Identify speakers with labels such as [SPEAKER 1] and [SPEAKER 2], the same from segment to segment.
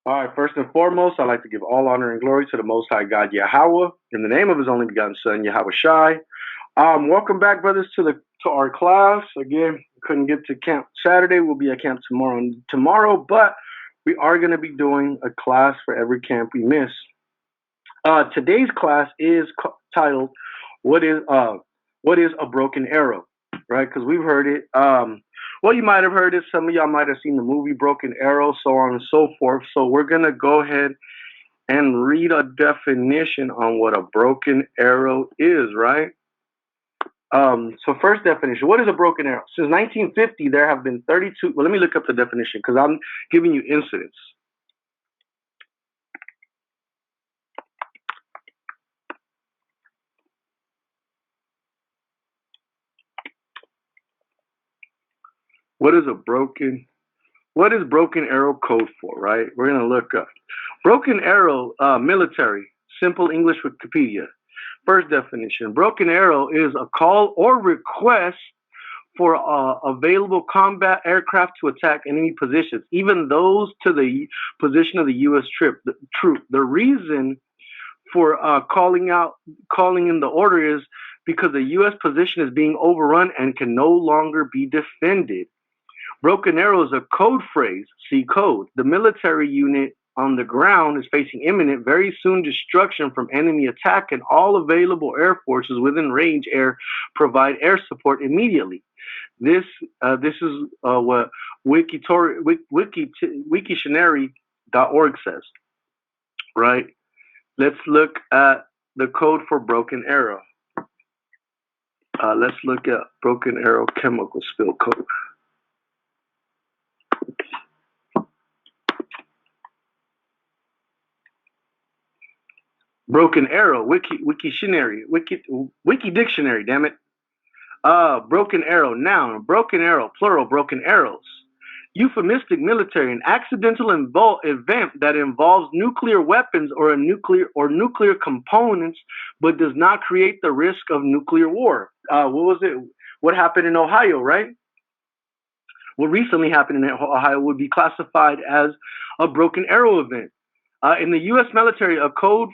[SPEAKER 1] All right, first and foremost, I'd like to give all honor and glory to the Most High God Yahweh, in the name of His only begotten Son, Yahweh Shai. Welcome back, brothers, to our class. Again, we couldn't get to camp Saturday. We'll be at camp tomorrow, but we are going to be doing a class for every camp we miss. Today's class is titled "What is a broken arrow?" Right? Because we've heard it. Well, you might have heard it. Some of y'all might have seen the movie Broken Arrow, so on and so forth. So we're gonna go ahead and read a definition on what a broken arrow is. Right? So first definition: what is a broken arrow? Since 1950, there have been 32. Well, let me look up the definition because I'm giving you incidents. What is broken arrow code for, right? We're going to look up. Broken arrow, military, simple English Wikipedia. First definition. Broken arrow is a call or request for available combat aircraft to attack enemy positions, even those to the position of the U.S. troop. The reason for calling in the order is because the U.S. position is being overrun and can no longer be defended. Broken arrow is a code phrase. See code. The military unit on the ground is facing imminent, very soon destruction from enemy attack, and all available air forces within range air provide air support immediately. This is what Wiktionary.org says. Right. Let's look at the code for broken arrow. Let's look at broken arrow chemical spill code. Broken arrow, Wiki dictionary, damn it. Broken arrow, noun, broken arrow, plural, broken arrows. Euphemistic military, an accidental event that involves nuclear weapons or nuclear components, but does not create the risk of nuclear war. What was it? What happened in Ohio, right? What recently happened in Ohio would be classified as a broken arrow event. In the U.S. military, a code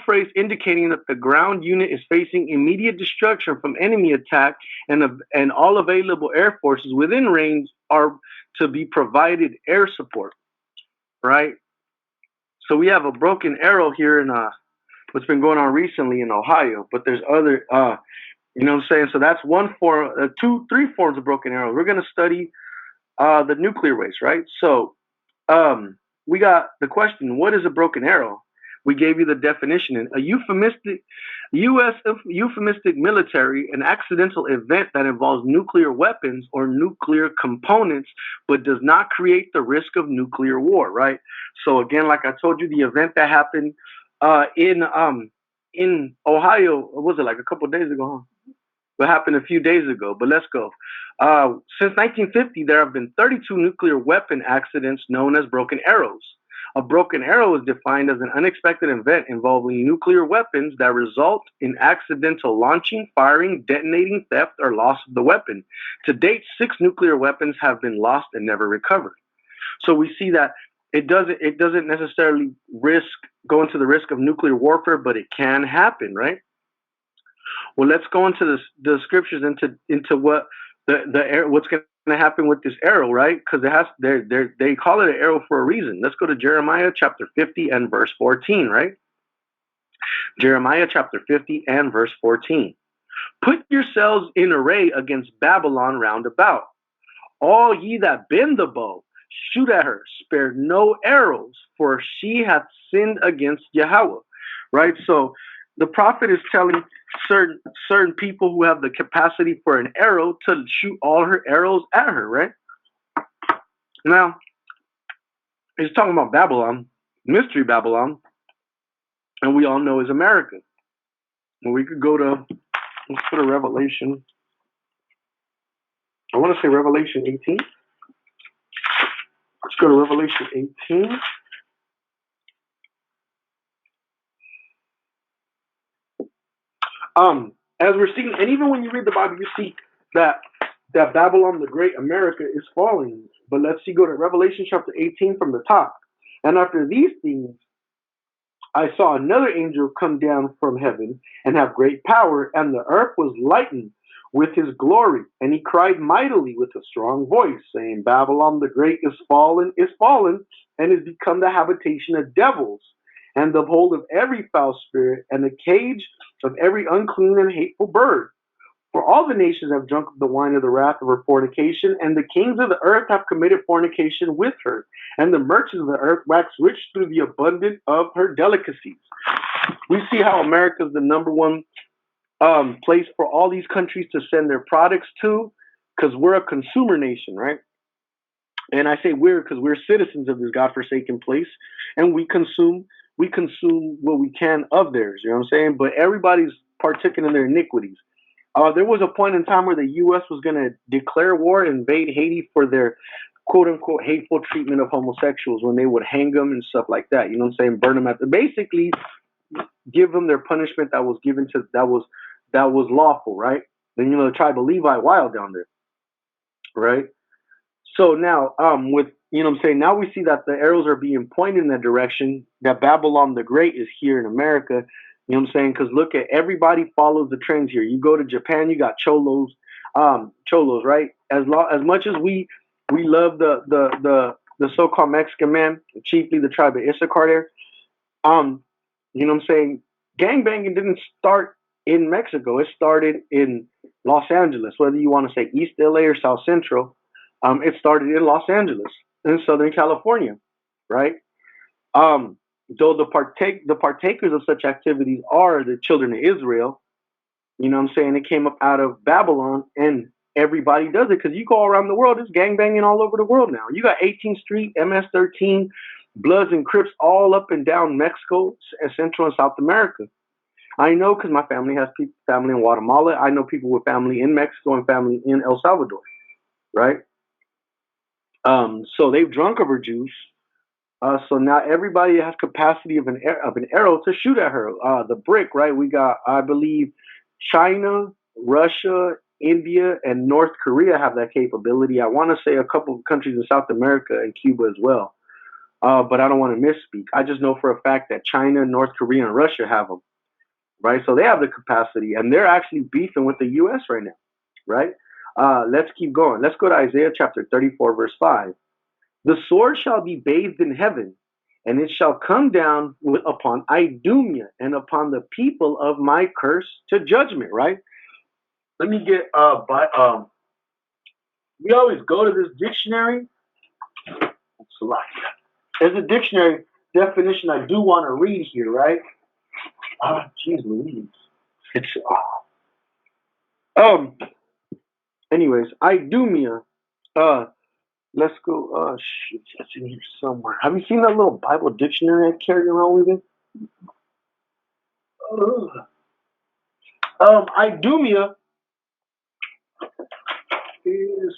[SPEAKER 1] phrase indicating that the ground unit is facing immediate destruction from enemy attack, and all available air forces within range are to be provided air support. Right. So we have a broken arrow here in what's been going on recently in Ohio, but there's other. You know what I'm saying? So that's one form, three forms of broken arrow. We're going to study the nuclear waste, right? So we got the question, what is a broken arrow? We gave you the definition. A euphemistic U.S. euphemistic military, an accidental event that involves nuclear weapons or nuclear components, but does not create the risk of nuclear war, right? So again, like I told you, the event that happened in Ohio, what was it, like a couple of days ago, huh? What happened a few days ago, but let's go. Since 1950, there have been 32 nuclear weapon accidents known as broken arrows. A broken arrow is defined as an unexpected event involving nuclear weapons that result in accidental launching, firing, detonating, theft, or loss of the weapon. To date, 6 nuclear weapons have been lost and never recovered. So we see that it doesn't necessarily go into the risk of nuclear warfare, but it can happen, right? Well, let's go into the scriptures into what what's going to happen with this arrow, right? Because they call it an arrow for a reason. Let's go to Jeremiah chapter 50 and verse 14, right? Jeremiah chapter 50 and verse 14. Put yourselves in array against Babylon round about. All ye that bend the bow, shoot at her, spare no arrows, for she hath sinned against Yahweh. Right? So the prophet is telling certain people who have the capacity for an arrow to shoot all her arrows at her, right? Now, he's talking about Babylon, mystery Babylon, and we all know is America. And we could let's go to Revelation. I want to say Revelation 18. Let's go to Revelation 18. As we're seeing, and even when you read the Bible, you see that Babylon the Great, America, is falling. But let's go to Revelation chapter 18 from the top. And after these things, I saw another angel come down from heaven and have great power, and the earth was lightened with his glory. And he cried mightily with a strong voice, saying, Babylon the great is fallen, and is become the habitation of devils, and the hold of every foul spirit, and the cage of every unclean and hateful bird. For all the nations have drunk of the wine of the wrath of her fornication, and the kings of the earth have committed fornication with her, and the merchants of the earth wax rich through the abundance of her delicacies. We see how America is the number one place for all these countries to send their products to, because we're a consumer nation, right? And I say we're because we're citizens of this godforsaken place, and we consume what we can of theirs. You know what I'm saying? But everybody's partaking in their iniquities. There was a point in time where the U.S. was going to declare war, invade Haiti for their quote unquote hateful treatment of homosexuals when they would hang them and stuff like that. You know what I'm saying? Burn them at the basically give them their punishment that was given to that was lawful, right? Then the tribe of Levi wild down there, right? So now, with what I'm saying, now we see that the arrows are being pointed in that direction. That Babylon the Great is here in America. You know what I'm saying? Because look at everybody follows the trends here. You go to Japan, you got cholos, right? As much as we love the so-called Mexican man, chiefly the tribe of Issachar there. You know what I'm saying? Gangbanging didn't start in Mexico. It started in Los Angeles. Whether you want to say East LA or South Central, it started in Los Angeles, in Southern California, right? Though the partakers of such activities are the children of Israel, you know what I'm saying? It came up out of Babylon, and everybody does it because you go around the world, it's gangbanging all over the world now. You got 18th Street, MS-13, Bloods and Crips all up and down Mexico, Central and South America. I know because my family has family in Guatemala. I know people with family in Mexico and family in El Salvador, right? So they've drunk of her juice. So now everybody has capacity of an arrow to shoot at her. The brick, right? We got, I believe, China, Russia, India, and North Korea have that capability. I want to say a couple of countries in South America and Cuba as well. But I don't want to misspeak. I just know for a fact that China, North Korea, and Russia have them, right? So they have the capacity, and they're actually beefing with the U.S. right now, right? Let's keep going. Let's go to Isaiah chapter 34, verse 5. The sword shall be bathed in heaven, and it shall come down upon Idumea and upon the people of my curse to judgment, right? Let me get, we always go to this dictionary. There's a dictionary definition I do want to read here, right? Jeez Louise. It's, anyways, Idumea, let's go. Shoot, that's in here somewhere. Have you seen that little Bible dictionary I carry around with me? Idumea is.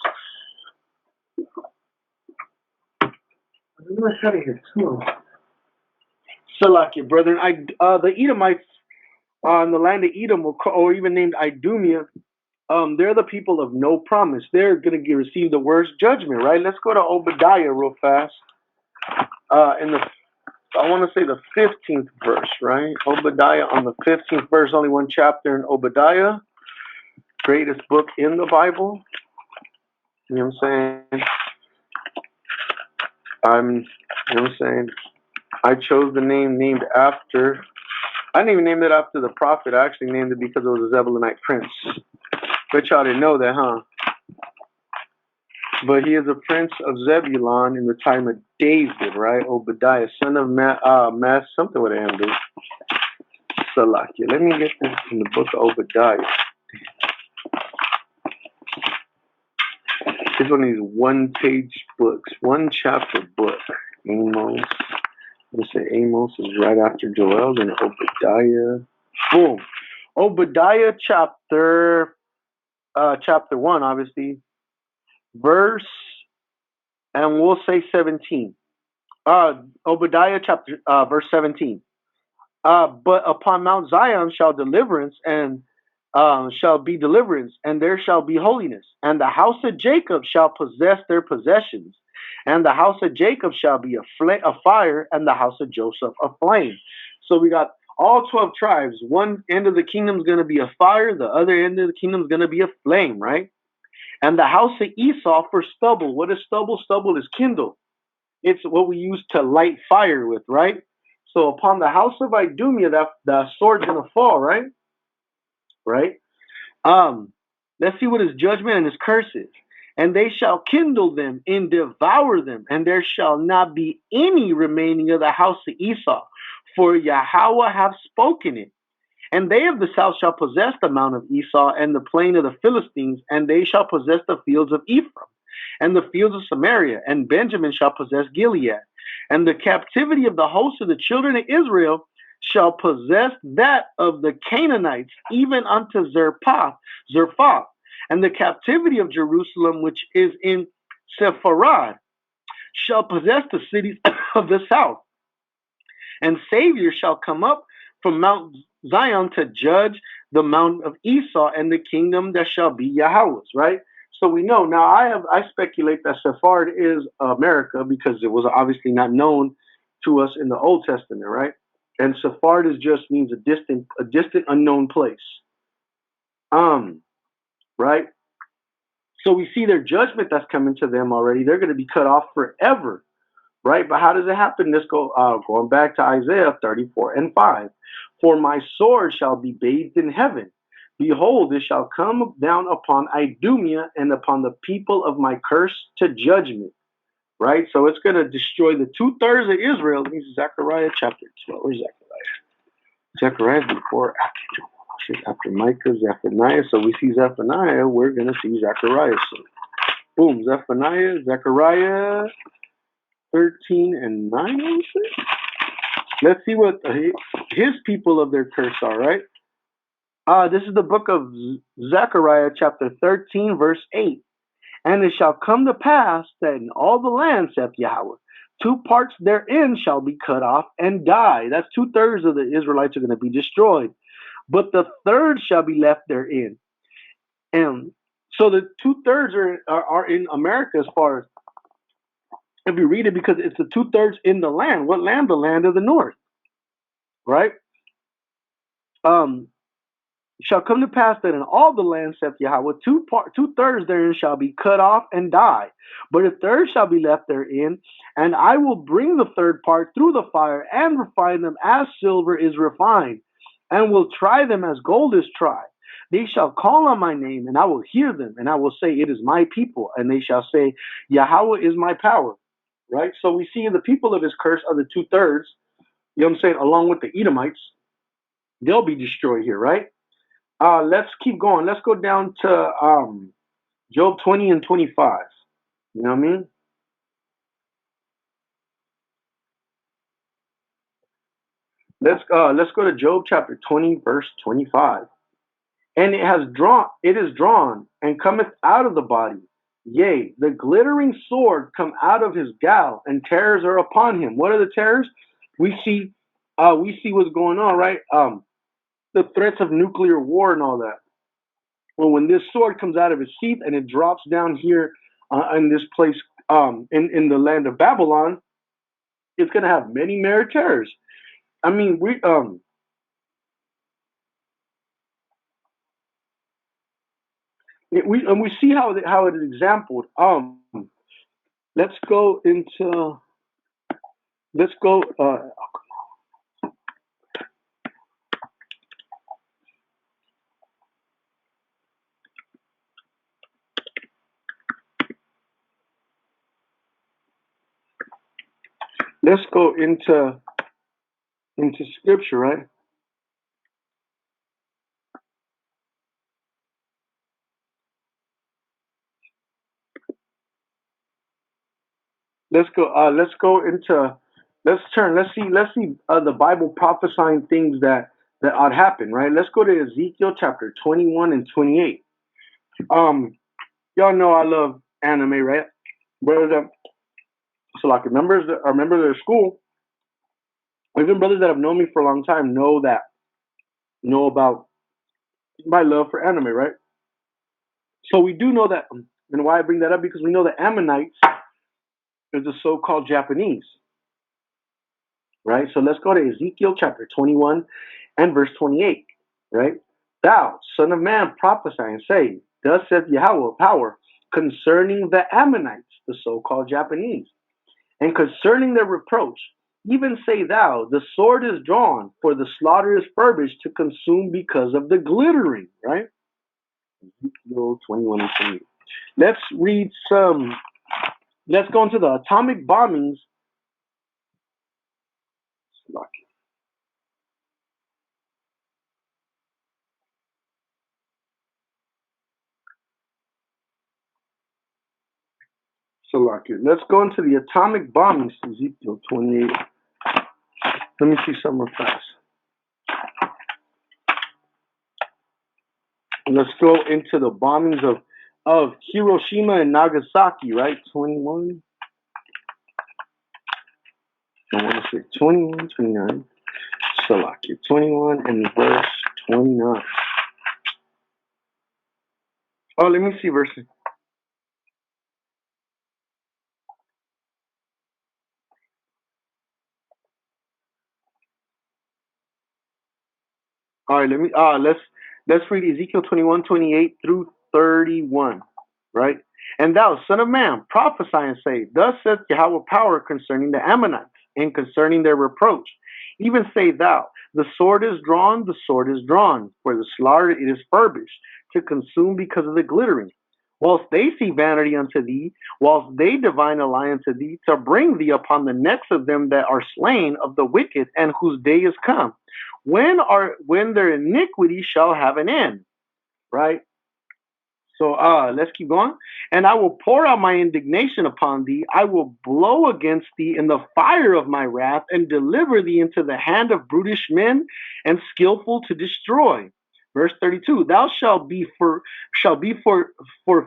[SPEAKER 1] I had it here too. Salakia, brethren. The Edomites on the land of Edom, or even named Idumea, they're the people of no promise. They're going to receive the worst judgment, right? Let's go to Obadiah real fast. I want to say the 15th verse, right? Obadiah on the 15th verse, only one chapter in Obadiah. Greatest book in the Bible. You know what I'm saying? You know what I'm saying? I chose the name named after, I didn't even name it after the prophet. I actually named it because it was a Zebulonite prince. Bet y'all didn't know that, huh? But he is a prince of Zebulon in the time of David, right? Obadiah, son of Mass, something with him, dude. Salakia. Let me get this in the book of Obadiah. It's one of these one-page books, one-chapter book. Amos. Let's say Amos is right after Joel, then Obadiah. Boom. Obadiah chapter 1, obviously. Verse, and we'll say 17. Obadiah chapter verse 17. But upon Mount Zion shall deliverance and shall be deliverance, and there shall be holiness, and the house of Jacob shall possess their possessions, And the house of Jacob shall be a fire, and the house of Joseph a flame. So we got all 12 tribes. One end of the kingdom is going to be a fire, the other end of the kingdom is going to be a flame, right? And the house of Esau for stubble. What is stubble? Stubble is kindle. It's what we use to light fire with, right? So upon the house of Idumea, that the sword's gonna fall, right? Right? Um, let's see what his judgment and his curse is. And they shall kindle them and devour them, and there shall not be any remaining of the house of Esau, for Yahweh hath spoken it. And they of the south shall possess the mount of Esau and the plain of the Philistines, and they shall possess the fields of Ephraim and the fields of Samaria, and Benjamin shall possess Gilead. And the captivity of the host of the children of Israel shall possess that of the Canaanites, even unto Zarephath. And the captivity of Jerusalem, which is in Sepharad, shall possess the cities of the south. And Savior shall come up from Mount Zion to judge the mount of Esau, and the kingdom that shall be Yahweh's, right? So we know now. I speculate that Sephard is America because it was obviously not known to us in the Old Testament, right? And Sephard is just means a distant unknown place. Right? So we see their judgment that's coming to them already. They're going to be cut off forever, right? But how does it happen? Let's go going back to Isaiah 34:5. For my sword shall be bathed in heaven. Behold, it shall come down upon Idumea and upon the people of my curse to judgment. Right? So it's going to destroy the 2/3 of Israel. This is Zechariah chapter 12. Where's Zechariah? Zechariah before, after Micah, Zephaniah. So we see Zephaniah, we're going to see Zechariah. So boom, Zechariah 13:9. Let's see what his people of their curse are, right? This is the book of Zechariah, chapter 13, verse 8. And it shall come to pass that in all the land, saith Yahweh, 2 parts therein shall be cut off and die. That's 2/3 of the Israelites are going to be destroyed. But the third shall be left therein. And so the 2/3 are in America as far as if you read it, because it's the 2/3 in the land. What land? The land of the north, right? Shall come to pass that in all the land, saith Yahweh, 2/3 therein shall be cut off and die, but a third shall be left therein, and I will bring the third part through the fire and refine them as silver is refined, and will try them as gold is tried. They shall call on my name, and I will hear them, and I will say, it is my people, and they shall say, Yahweh is my power. Right? So we see the people of his curse are the 2/3, you know what I'm saying, along with the Edomites. They'll be destroyed here, right? Let's keep going. Let's go down to Job 20:25. You know what I mean? Let's go to Job chapter 20, verse 25. And it is drawn and cometh out of the body. Yea, the glittering sword come out of his gal, and terrors are upon him. What are the terrors? We see what's going on, right? The threats of nuclear war and all that. Well, when this sword comes out of his sheath and it drops down here in this place, in the land of Babylon, it's going to have many terrors. I mean, we see how it is exampled. Let's go into let's go let's go into scripture, right? Let's go. Let's go into. Let's turn. Let's see the Bible prophesying things that ought happen. Right. Let's go to Ezekiel chapter 21 and 28. Y'all know I love anime, right? Brothers that so like members that are members of their school, even brothers that have known me for a long time know about my love for anime, right? So we do know that, and why I bring that up because we know the Ammonites is the so-called Japanese, right? So let's go to Ezekiel chapter 21 and verse 28, right? Thou, son of man, prophesy and say, thus saith Yahweh power concerning the Ammonites, the so-called Japanese, and concerning their reproach. Even say thou, the sword is drawn, for the slaughter is furbished to consume because of the glittering, right? Ezekiel 21 and 28. Let's read some, let's go into the atomic bombings. Let's go into the atomic bombings, Ezekiel 28. Let me see some real fast. Let's go into the bombings of Hiroshima and Nagasaki, right? 21. I want to say 21, 29. 21 and verse 29. Oh, let me see verses. All right, let's read Ezekiel 21, 28 through 31, right? And thou, son of man, prophesy and say, thus saith Yahweh power concerning the Ammonites and concerning their reproach. Even say thou, the sword is drawn, for the slaughter it is furbished, to consume because of the glittering. Whilst they see vanity unto thee, whilst they divine a lie unto thee, to bring thee upon the necks of them that are slain of the wicked, and whose day is come. When their iniquity shall have an end, right? So let's keep going. And I will pour out my indignation upon thee. I will blow against thee in the fire of my wrath, and deliver thee into the hand of brutish men and skillful to destroy. Verse 32, thou shalt be for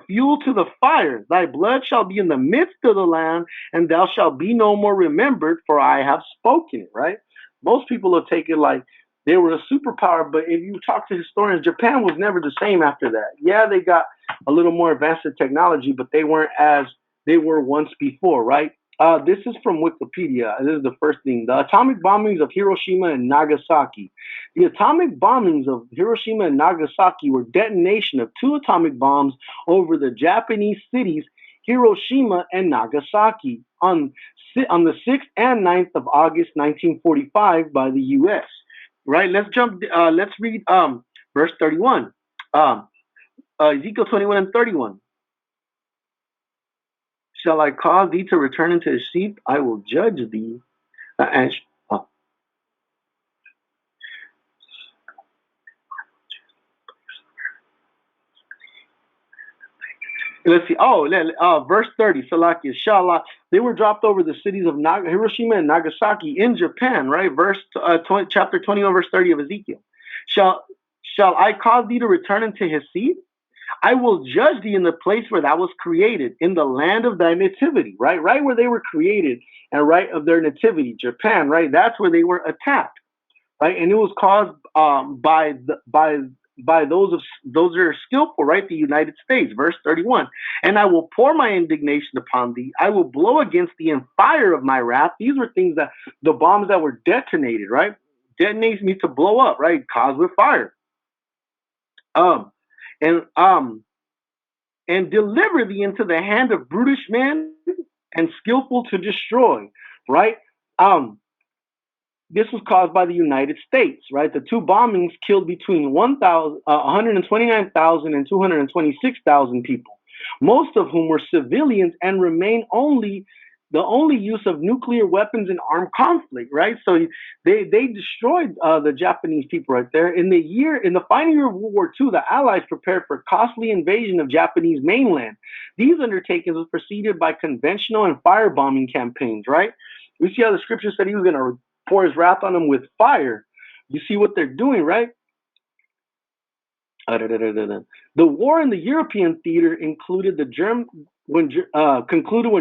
[SPEAKER 1] fuel to the fire. Thy blood shall be in the midst of the land, and thou shalt be no more remembered, for I have spoken it, right? Most people will take it like they were a superpower, but if you talk to historians, Japan was never the same after that. Yeah, they got a little more advanced in technology, but they weren't as they were once before, right? This is from Wikipedia. This is the first thing. The atomic bombings of Hiroshima and Nagasaki. The atomic bombings of Hiroshima and Nagasaki were detonation of two atomic bombs over the Japanese cities Hiroshima and Nagasaki on the 6th and 9th of August 1945 by the U.S. Right? Let's read verse 31. Ezekiel 21 and 31. Shall I cause thee to return into his sheep? I will judge thee. Let's see. Verse 30. Salakia. They were dropped over the cities of Hiroshima and Nagasaki in Japan, right? Chapter 21, verse 30 of Ezekiel. Shall I cause thee to return into his seed? I will judge thee in the place where thou was created, in the land of thy nativity, right? Right where they were created and right of their nativity, Japan, right? That's where they were attacked, right? And it was caused by those that are skillful, right? The United States, verse 31. And I will pour my indignation upon thee. I will blow against thee in fire of my wrath. These were things that the bombs that were detonated, right? Detonates means to blow up, right? Caused with fire. And deliver thee into the hand of brutish men and skillful to destroy, right? This was caused by the United States, right? The two bombings killed between 129,000 and 226,000 people, most of whom were civilians, and remain the only use of nuclear weapons in armed conflict, right? So they destroyed the Japanese people right there. In the final year of World War II, the Allies prepared for costly invasion of Japanese mainland. These undertakings were preceded by conventional and firebombing campaigns, right? We see how the scripture said he was going to pour his wrath on them with fire. You see what they're doing, right? The war in the European theater concluded when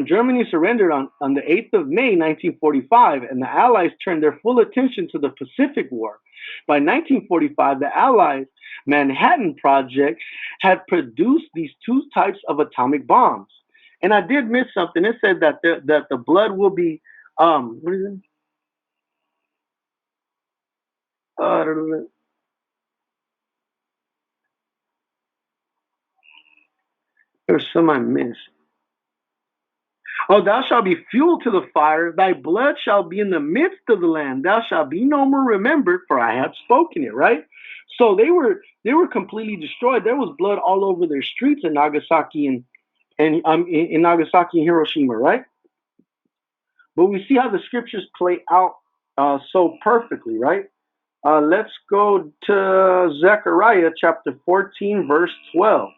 [SPEAKER 1] Germany surrendered on the 8th of May 1945, and the Allies turned their full attention to the Pacific War. By 1945, the Allies' Manhattan Project had produced these two types of atomic bombs. And I did miss something. It said that the blood will be what is it? Uh, there's some I missed. Oh, thou shalt be fuel to the fire. Thy blood shall be in the midst of the land. Thou shalt be no more remembered, for I have spoken it. Right. So they were completely destroyed. There was blood all over their streets in Nagasaki and in Nagasaki and Hiroshima. Right. But we see how the scriptures play out so perfectly. Right. Let's go to Zechariah chapter 14, verse 12.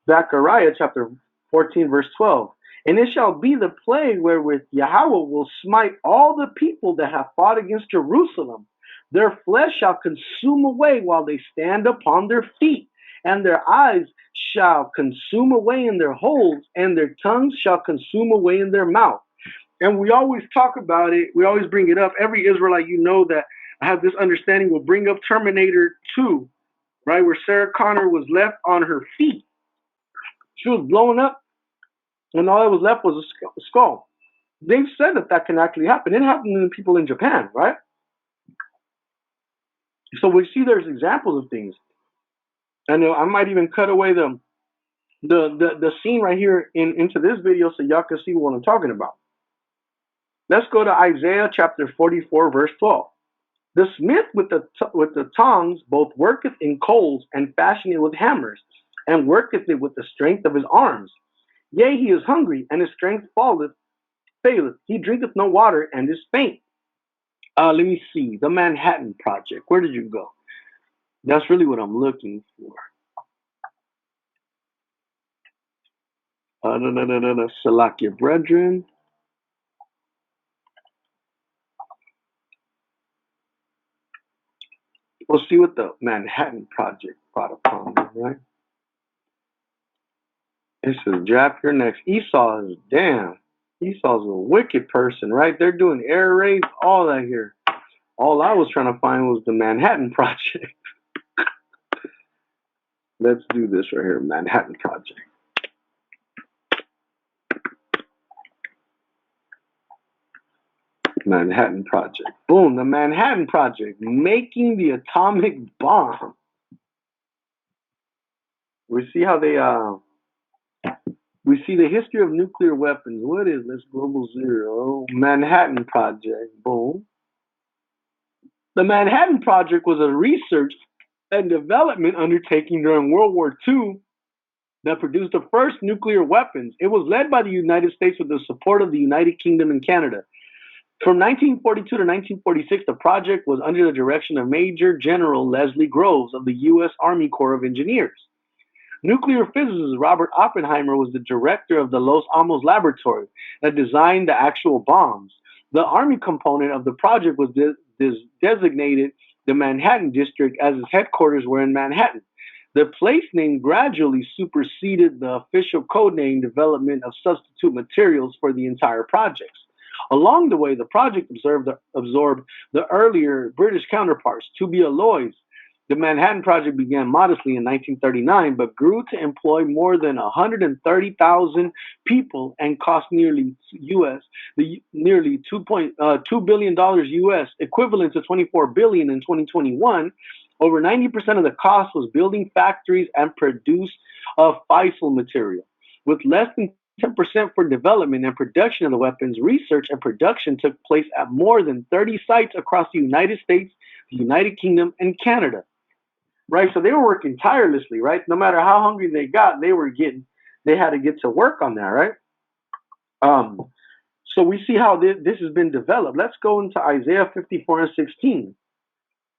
[SPEAKER 1] Zechariah chapter 14, verse 12. And it shall be the plague wherewith Yahweh will smite all the people that have fought against Jerusalem. Their flesh shall consume away while they stand upon their feet, and their eyes shall consume away in their holes, and their tongues shall consume away in their mouth. And we always talk about it. We always bring it up. Every Israelite that I have this understanding will bring up Terminator 2, right, where Sarah Connor was left on her feet. She was blown up, and all that was left was a skull. They've said that can actually happen. It happened to people in Japan, right? So we see there's examples of things. And I might even cut away the scene right here into this video so y'all can see what I'm talking about. Let's go to Isaiah chapter 44, verse 12. The smith with the tongs both worketh in coals and fashioneth with hammers, and worketh it with the strength of his arms. Yea, he is hungry, and his strength faileth. He drinketh no water, and is faint. Let me see. The Manhattan Project. Where did you go? That's really what I'm looking for. Salakia brethren. We'll see what the Manhattan Project brought upon them, right? It says, drop your necks. Esau is damn. Esau's a wicked person, right? They're doing air raids, all that here. All I was trying to find was the Manhattan Project. Let's do this right here, Manhattan Project. Manhattan Project. Boom, the Manhattan Project, making the atomic bomb. We see how we see the history of nuclear weapons. What is this? Global Zero. Manhattan Project. Boom. The Manhattan Project was a research and development undertaking during World War II that produced the first nuclear weapons. It was led by the United States with the support of the United Kingdom and Canada. From 1942 to 1946, the project was under the direction of Major General Leslie Groves of the U.S. Army Corps of Engineers. Nuclear physicist Robert Oppenheimer was the director of the Los Alamos laboratory that designed the actual bombs. The Army component of the project was designated the Manhattan District, as its headquarters were in Manhattan. The place name gradually superseded the official code name development of substitute materials for the entire projects. Along the way, the project absorbed the earlier British counterparts, Tubular Alloys. The Manhattan Project began modestly in 1939, but grew to employ more than 130,000 people and cost nearly $2 billion US, equivalent to $24 billion in 2021. Over 90% of the cost was building factories and produce of fissile material. With less than 10% for development and production of the weapons, research and production took place at more than 30 sites across the United States, the United Kingdom, and Canada. Right, so they were working tirelessly, right? No matter how hungry they got, they had to get to work on that, right? So we see how this has been developed. Let's go into Isaiah 54 and 16,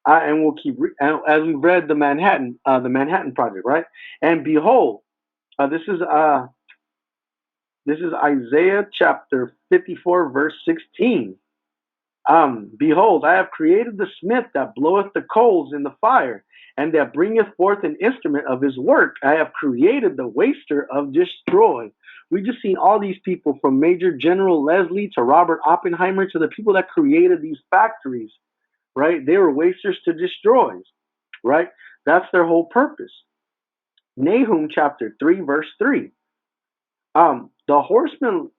[SPEAKER 1] and we'll keep as we read the Manhattan Project, right? And behold, this is Isaiah chapter 54, verse 16. Behold, I have created the smith that bloweth the coals in the fire, and that bringeth forth an instrument of his work. I have created the waster of destroy. We just seen all these people, from Major General Leslie to Robert Oppenheimer to the people that created these factories, right? They were wasters to destroy, right? That's their whole purpose. Nahum chapter 3, verse 3. The horseman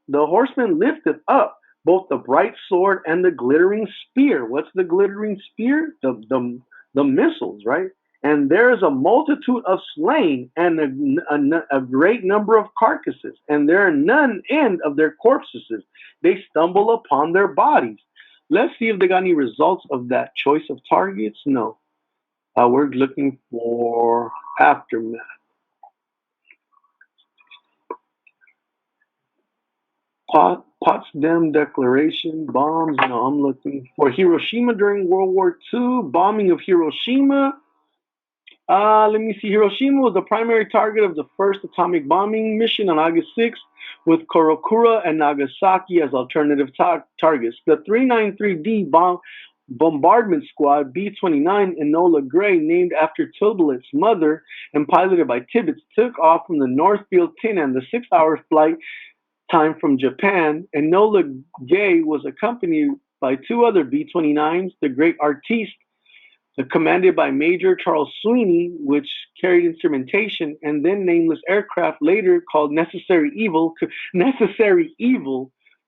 [SPEAKER 1] lifted up both the bright sword and the glittering spear. What's the glittering spear? The missiles, right? And there is a multitude of slain and a great number of carcasses, and there are none end of their corpses. They stumble upon their bodies. Let's see if they got any results of that choice of targets. No. We're looking for aftermath. Potsdam Declaration, bombs. No, I'm looking for Hiroshima during World War II, bombing of Hiroshima. Let me see. Hiroshima was the primary target of the first atomic bombing mission on August 6th, with Karakura and Nagasaki as alternative targets. The 393D bombardment squad B-29 Enola Gray, named after Tibet's mother and piloted by Tibbets, took off from the Northfield Tinnan, the 6-hour flight time from Japan. Enola Gay was accompanied by two other B-29s, the Great Artiste, commanded by Major Charles Sweeney, which carried instrumentation, and then nameless aircraft later called Necessary Evil,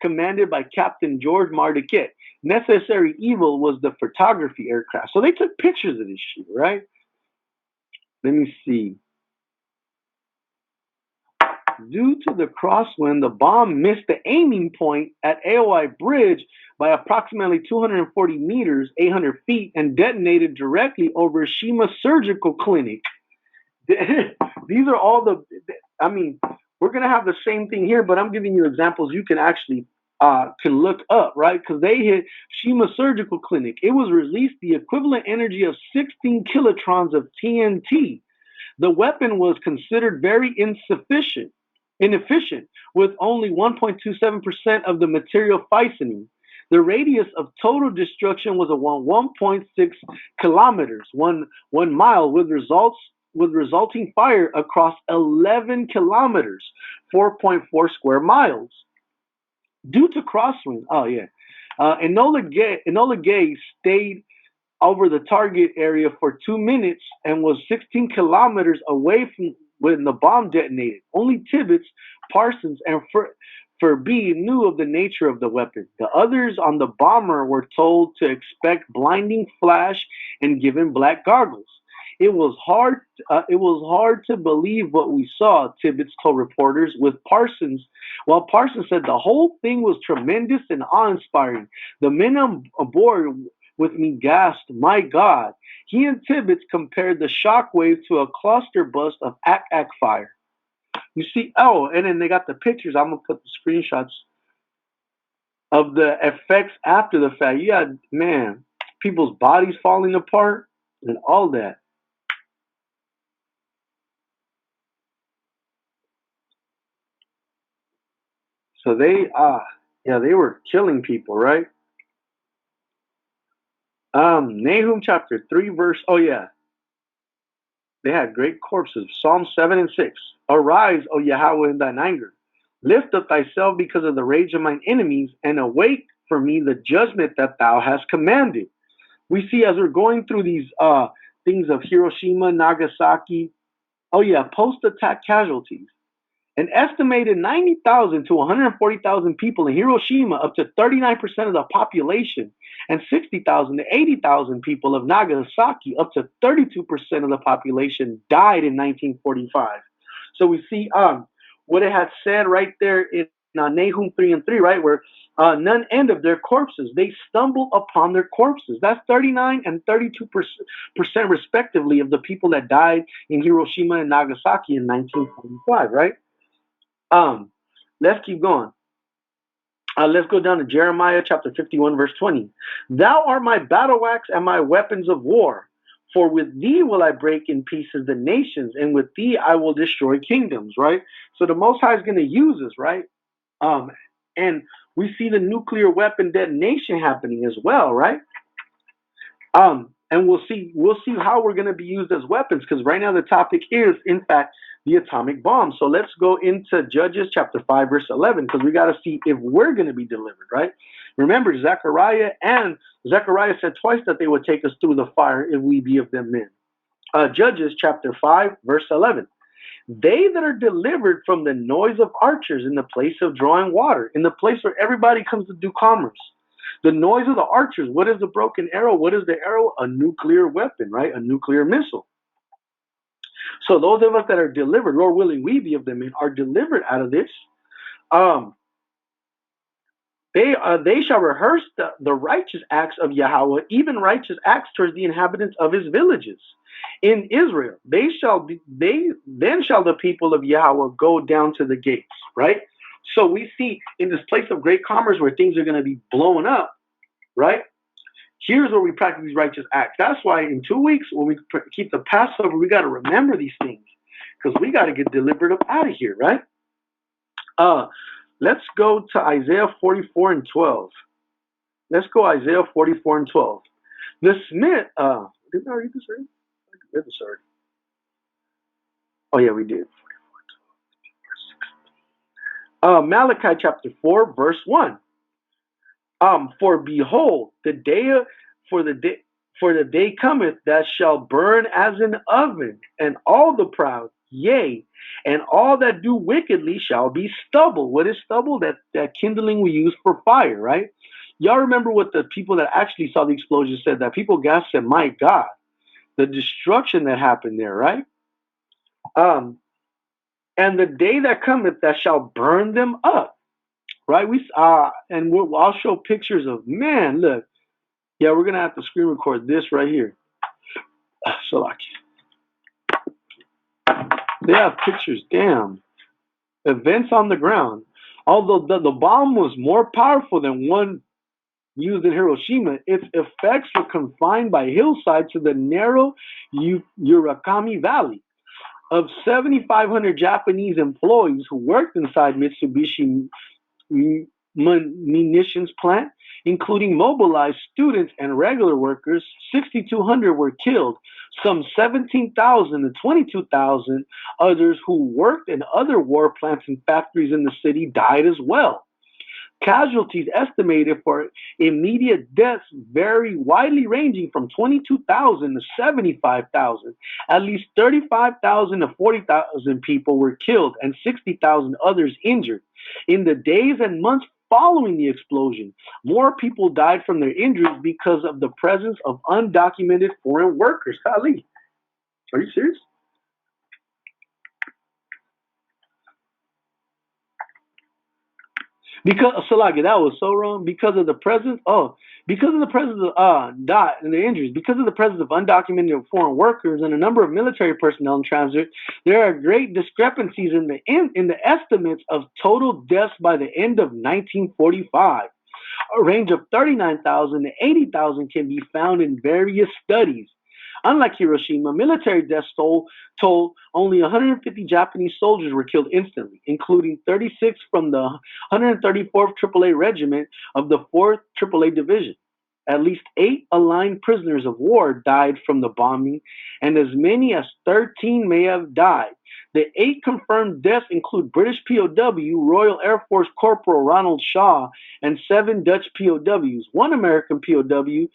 [SPEAKER 1] commanded by Captain George Mardiquet. Necessary Evil was the photography aircraft. So they took pictures of this shit, right? Let me see. Due to the crosswind, the bomb missed the aiming point at AOI Bridge by approximately 240 meters, 800 feet, and detonated directly over Shima Surgical Clinic. These are all I mean, we're going to have the same thing here, but I'm giving you examples you can actually can look up, right? Because they hit Shima Surgical Clinic. It was released the equivalent energy of 16 kilotrons of TNT. The weapon was considered very inefficient, with only 1.27% of the material fissioning. The radius of total destruction was around 1.6 kilometers, 1 mile, with resulting fire across 11 kilometers, 4.4 square miles. Due to crosswind, Enola Gay stayed over the target area for 2 minutes and was 16 kilometers away from when the bomb detonated. Only Tibbets, Parsons, and Furby knew of the nature of the weapon. The others on the bomber were told to expect blinding flash and given black goggles. It was hard to believe what we saw, Tibbets told reporters, while Parsons said the whole thing was tremendous and awe-inspiring. The men on board with me gasped, "My God." He and Tibbets compared the shockwave to a cluster bust of Ak fire. You see, and then they got the pictures. I'm going to put the screenshots of the effects after the fact. You got, man, people's bodies falling apart and all that. So they were killing people, right? Nahum chapter 3 verse, they had great corpses. Psalm 7 and 6. Arise, O Yahweh, in thine anger. Lift up thyself because of the rage of mine enemies, and awake for me the judgment that thou hast commanded. We see as we're going through these things of Hiroshima, Nagasaki, post-attack casualties. An estimated 90,000 to 140,000 people in Hiroshima, up to 39% of the population, and 60,000 to 80,000 people of Nagasaki, up to 32% of the population, died in 1945. So we see what it had said right there in Nahum 3 and 3, right, where none end of their corpses. They stumble upon their corpses. That's 39 and 32% respectively of the people that died in Hiroshima and Nagasaki in 1945, right? Let's keep going. Let's go down to Jeremiah chapter 51, verse 20. Thou art my battle axe and my weapons of war. For with thee will I break in pieces the nations, and with thee I will destroy kingdoms, right? So the Most High is going to use us, right? And we see the nuclear weapon detonation happening as well, right? And we'll see how we're going to be used as weapons, because right now the topic is, in fact, the atomic bomb. So let's go into Judges chapter 5, verse 11, because we got to see if we're going to be delivered, right? Remember, Zechariah said twice that they would take us through the fire if we be of them men. Judges chapter 5, verse 11. They that are delivered from the noise of archers in the place of drawing water, in the place where everybody comes to do commerce. The noise of the archers. What is the broken arrow? What is the arrow? A nuclear weapon, right? A nuclear missile. So those of us that are delivered, Lord willing, we be of them, are delivered out of this. Um, they shall rehearse the righteous acts of Yahweh, even righteous acts towards the inhabitants of his villages in Israel. Then shall the people of Yahweh go down to the gates, right? So we see in this place of great commerce where things are going to be blowing up, right? Here's where we practice these righteous acts. That's why in 2 weeks when we keep the Passover, we got to remember these things because we got to get delivered up out of here, right? Let's go to Isaiah 44 and 12. Let's go Isaiah 44 and 12. The Smith, didn't I read this already? I read this already. Oh yeah, we did. Malachi chapter 4, verse 1. For behold, for the day cometh that shall burn as an oven, and all the proud, yea, and all that do wickedly shall be stubble. What is stubble? That kindling we use for fire, right? Y'all remember what the people that actually saw the explosion said? That people gasped and my God, the destruction that happened there, right? And the day that cometh that shall burn them up, right? I'll show pictures of, man, look. Yeah, we're gonna have to screen record this right here. Salaki. They have pictures. Damn. Events on the ground. Although the bomb was more powerful than one used in Hiroshima, its effects were confined by hillsides to the narrow Urakami Valley. Of 7,500 Japanese employees who worked inside Mitsubishi munitions plant, including mobilized students and regular workers, 6,200 were killed. Some 17,000 to 22,000 others who worked in other war plants and factories in the city died as well. Casualties estimated for immediate deaths vary widely, ranging from 22,000 to 75,000. At least 35,000 to 40,000 people were killed and 60,000 others injured. In the days and months following the explosion, more people died from their injuries because of the presence of undocumented foreign workers. Ali, are you serious? Because Salaki, that was so wrong. Because of the presence, because of the presence of and the injuries, because of the presence of undocumented foreign workers and a number of military personnel in transit, there are great discrepancies in the estimates of total deaths by the end of 1945. A range of 39,000 to 80,000 can be found in various studies. Unlike Hiroshima, military deaths told only 150 Japanese soldiers were killed instantly, including 36 from the 134th AAA Regiment of the 4th AAA Division. At least 8 aligned prisoners of war died from the bombing, and as many as 13 may have died. The 8 confirmed deaths include British POW, Royal Air Force Corporal Ronald Shaw, and 7 Dutch POWs. One American POW,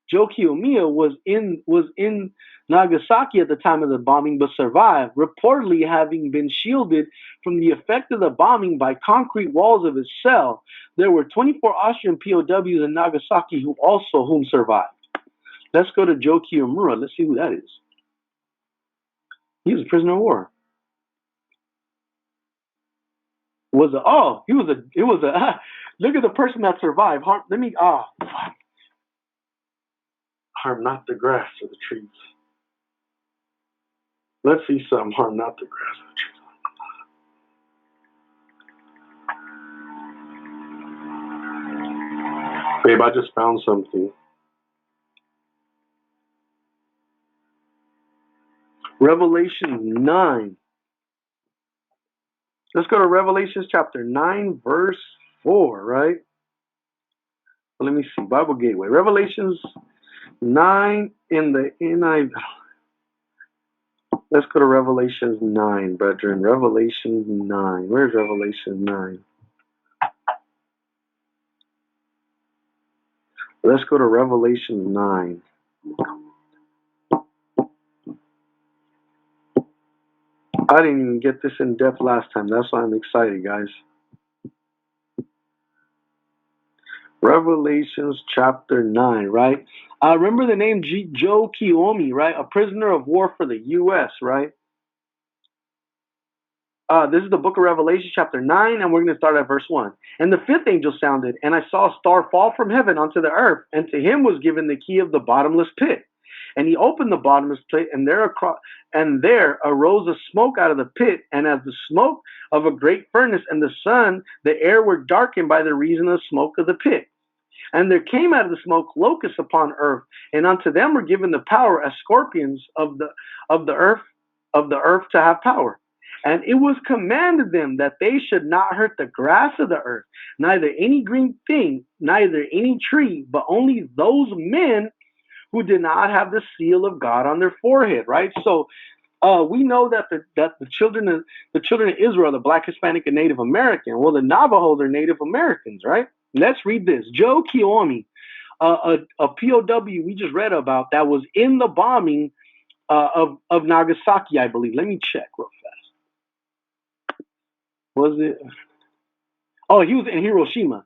[SPEAKER 1] Joe Kiyomiya was in Nagasaki at the time of the bombing but survived, reportedly having been shielded from the effect of the bombing by concrete walls of his cell. There were 24 Austrian POWs in Nagasaki whom survived. Let's go to Joe Kiyomura. Let's see who that is. He was a prisoner of war. Look at the person that survived. Harm not the grass or the trees. Let's see some. Harm not the grass or the trees. Babe, I just found something. Revelation 9. Let's go to Revelation chapter 9, verse 4, right? Let me see. Bible Gateway. Revelations 9 in the NIV. Let's go to Revelation 9, brethren. Revelation 9. Where's Revelation 9? Let's go to Revelation 9. I didn't even get this in depth last time. That's why I'm excited, guys. Revelations chapter 9, right? Remember the name Joe Kiyomi, right? A prisoner of war for the U.S., right? This is the book of Revelation, chapter 9, and we're going to start at verse 1. And the fifth angel sounded, and I saw a star fall from heaven onto the earth, and to him was given the key of the bottomless pit. And he opened the bottomless pit, and there arose a smoke out of the pit, and as the smoke of a great furnace, and the sun, the air were darkened by the reason of the smoke of the pit. And there came out of the smoke locusts upon earth, and unto them were given the power as scorpions of the earth to have power. And it was commanded them that they should not hurt the grass of the earth, neither any green thing, neither any tree, but only those men who did not have the seal of God on their forehead. Right. So we know that the children of Israel, the Black, Hispanic, and Native American. Well, the Navajo, they're Native Americans, right? Let's read this. Joe Kiyomi, a POW we just read about that was in the bombing of Nagasaki, I believe. Let me check real fast. Was it? Oh, he was in Hiroshima.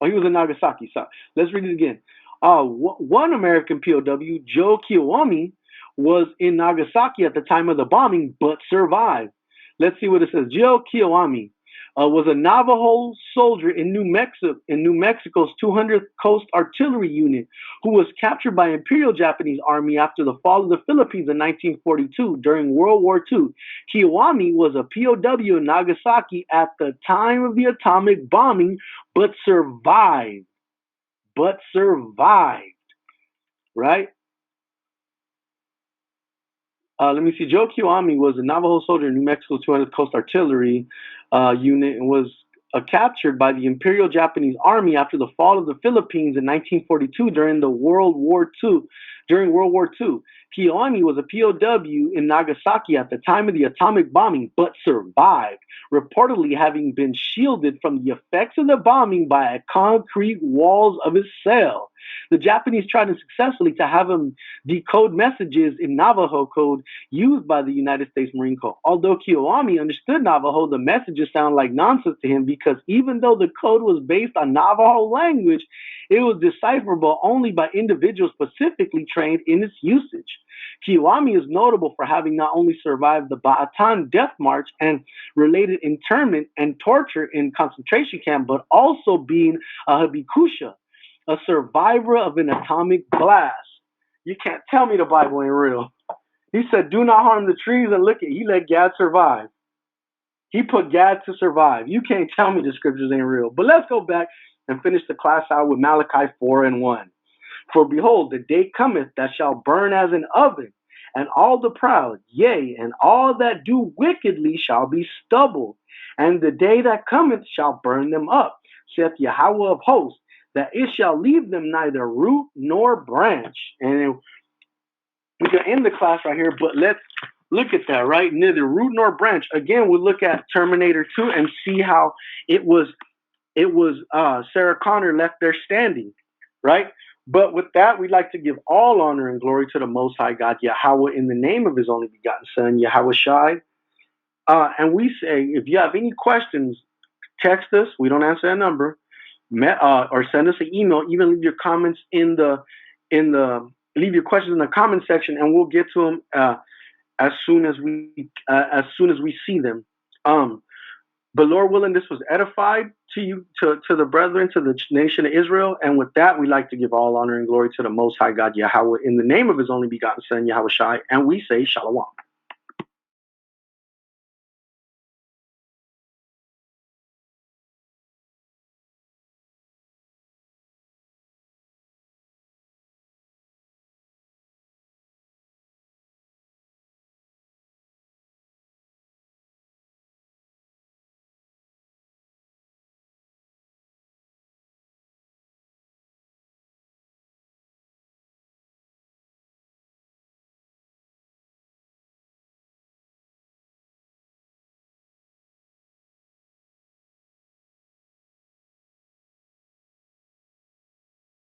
[SPEAKER 1] Oh, he was in Nagasaki. So let's read it again. One American POW, Joe Kiyomi, was in Nagasaki at the time of the bombing, but survived. Let's see what it says. Joe Kiyomi was a Navajo soldier in New Mexico's 200th Coast Artillery Unit, who was captured by Imperial Japanese Army after the fall of the Philippines in 1942 during World War II. Kiyomi was a POW in Nagasaki at the time of the atomic bombing, but survived. Right? Let me see. Joe Kiyomi was a Navajo soldier in New Mexico's 200th Coast Artillery Unit and was captured by the Imperial Japanese Army after the fall of the Philippines in 1942 during World War II. Kiyomi was a POW in Nagasaki at the time of the atomic bombing, but survived, reportedly having been shielded from the effects of the bombing by concrete walls of his cell. The Japanese tried unsuccessfully to have him decode messages in Navajo code used by the United States Marine Corps. Although Kiyomi understood Navajo, the messages sounded like nonsense to him because even though the code was based on Navajo language, it was decipherable only by individuals specifically trained in its usage. Kiyomi is notable for having not only survived the Bataan Death March and related internment and torture in concentration camp, but also being a Habikusha, a survivor of an atomic blast. You can't tell me the Bible ain't real. He said, do not harm the trees, and look at, he let Gad survive. He put Gad to survive. You can't tell me the scriptures ain't real. But let's go back and finish the class out with Malachi 4:1. For behold, the day cometh that shall burn as an oven, and all the proud, yea, and all that do wickedly shall be stubble. And the day that cometh shall burn them up, saith Yahweh of hosts, that it shall leave them neither root nor branch. And we can end the class right here, but let's look at that, right? Neither root nor branch. Again, we'll look at Terminator 2 and see how it was Sarah Connor left there standing, right? But with that, we'd like to give all honor and glory to the Most High God, Yahweh, in the name of his only begotten Son, Yahweh Shai. And we say, if you have any questions, text us. We don't answer that number. Or send us an email. Even leave your comments leave your questions in the comment section, and we'll get to them as soon as we see them. But Lord willing, this was edified to you, to the brethren, to the nation of Israel. And with that, we like to give all honor and glory to the Most High God, Yahweh, in the name of his only begotten Son, Yahweh Shai. And we say Shalom.